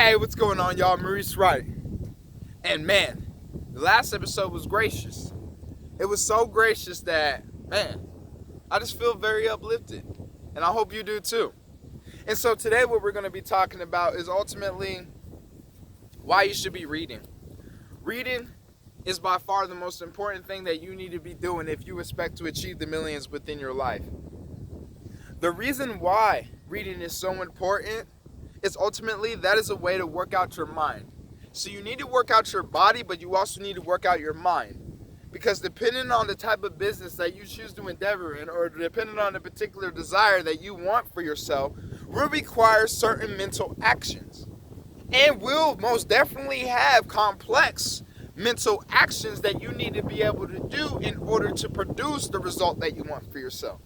Hey, what's going on, y'all? Maurice Wright. And man, the last episode was gracious. It was so gracious that, man, I just feel very uplifted. And I hope you do too. And so today what we're going to be talking about is ultimately why you should be reading. Reading is by far the most important thing that you need to be doing if you expect to achieve the millions within your life. The reason why reading is so important is ultimately that is a way to work out your mind. So you need to work out your body, but you also need to work out your mind. Because depending on the type of business that you choose to endeavor in, or depending on the particular desire that you want for yourself, will require certain mental actions. And will most definitely have complex mental actions that you need to be able to do in order to produce the result that you want for yourself.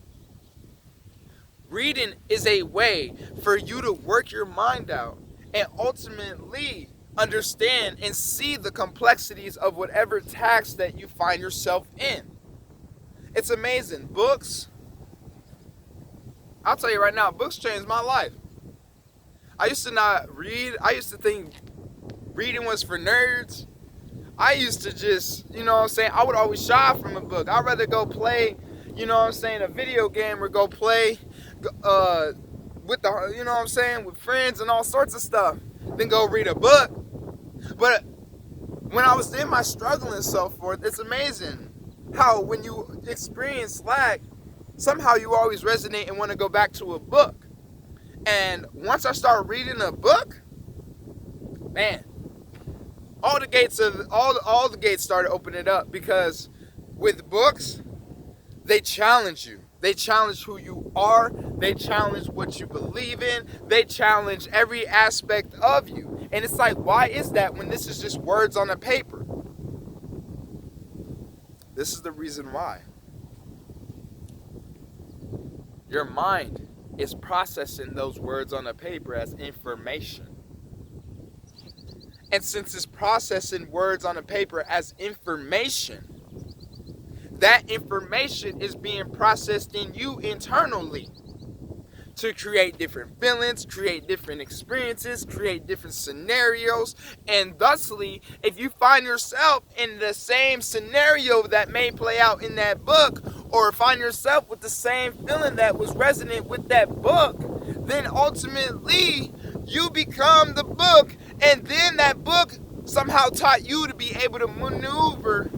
Reading is a way for you to work your mind out and ultimately understand and see the complexities of whatever task that you find yourself in. It's amazing. Books, I'll tell you right now, books changed my life. I used to not read. I used to think reading was for nerds. I used to just, I would always shy from a book. I'd rather go play, a video game or go play with with friends and all sorts of stuff than go read a book. But when I was in my struggle and so forth, it's amazing how when you experience lack, somehow you always resonate and want to go back to a book. And once I start reading a book, man, all the gates started opening up, because with books, they challenge you. They challenge who you are. They challenge what you believe in. They challenge every aspect of you. And it's like, why is that when this is just words on a paper? This is the reason why. Your mind is processing those words on a paper as information. And since it's processing words on a paper as information, that information is being processed in you internally to create different feelings, create different experiences, create different scenarios. And thusly, if you find yourself in the same scenario that may play out in that book, or find yourself with the same feeling that was resonant with that book, then ultimately you become the book. And then that book somehow taught you to be able to maneuver.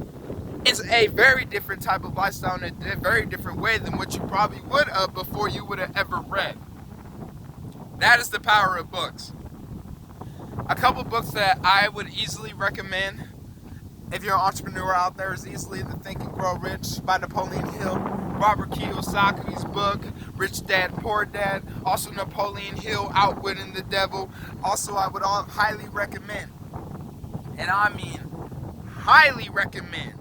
It's a very different type of lifestyle in a very different way than what you probably would have before you would have ever read. That is the power of books. A couple books that I would easily recommend if you're an entrepreneur out there is easily The Think and Grow Rich by Napoleon Hill, Robert Kiyosaki's book, Rich Dad, Poor Dad, also Napoleon Hill, Outwitting the Devil. Also, I would highly recommend, and I mean highly recommend,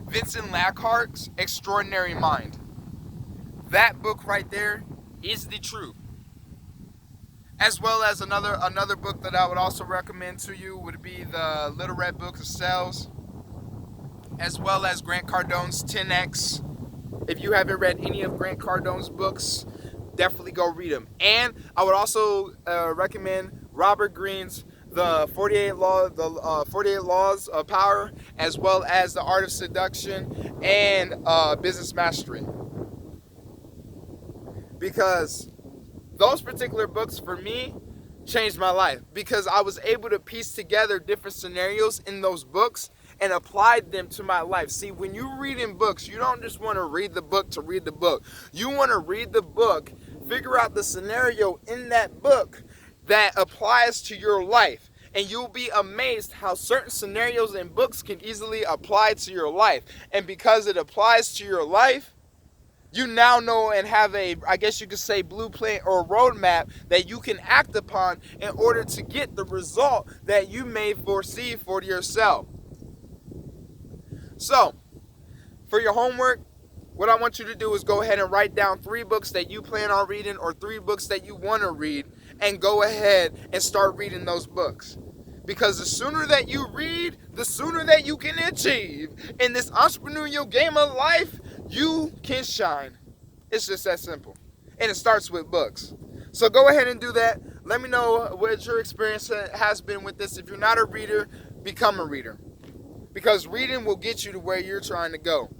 Vincent Lackhart's Extraordinary Mind. That book right there is the truth. As well as another book that I would also recommend to you would be the Little Red Book of Sales, as well as Grant Cardone's 10X. If you haven't read any of Grant Cardone's books, definitely go read them. And I would also recommend Robert Greene's the 48 Laws of Power, as well as The Art of Seduction and Business Mastery. Because those particular books for me changed my life, because I was able to piece together different scenarios in those books and applied them to my life. See, when you read in books, you don't just want to read the book to read the book. You want to read the book, figure out the scenario in that book that applies to your life. And you'll be amazed how certain scenarios in books can easily apply to your life. And because it applies to your life, you now know and have a, I guess you could say, blueprint or roadmap that you can act upon in order to get the result that you may foresee for yourself. So, for your homework, what I want you to do is go ahead and write down 3 books that you plan on reading, or 3 books that you want to read, and go ahead and start reading those books. Because the sooner that you read, the sooner that you can achieve. In this entrepreneurial game of life, you can shine. It's just that simple. And it starts with books. So go ahead and do that. Let me know what your experience has been with this. If you're not a reader, become a reader. Because reading will get you to where you're trying to go.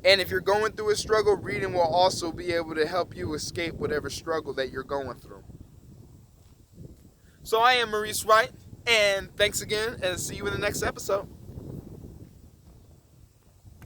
And if you're going through a struggle, reading will also be able to help you escape whatever struggle that you're going through. So I am Maurice Wright, and thanks again, and see you in the next episode.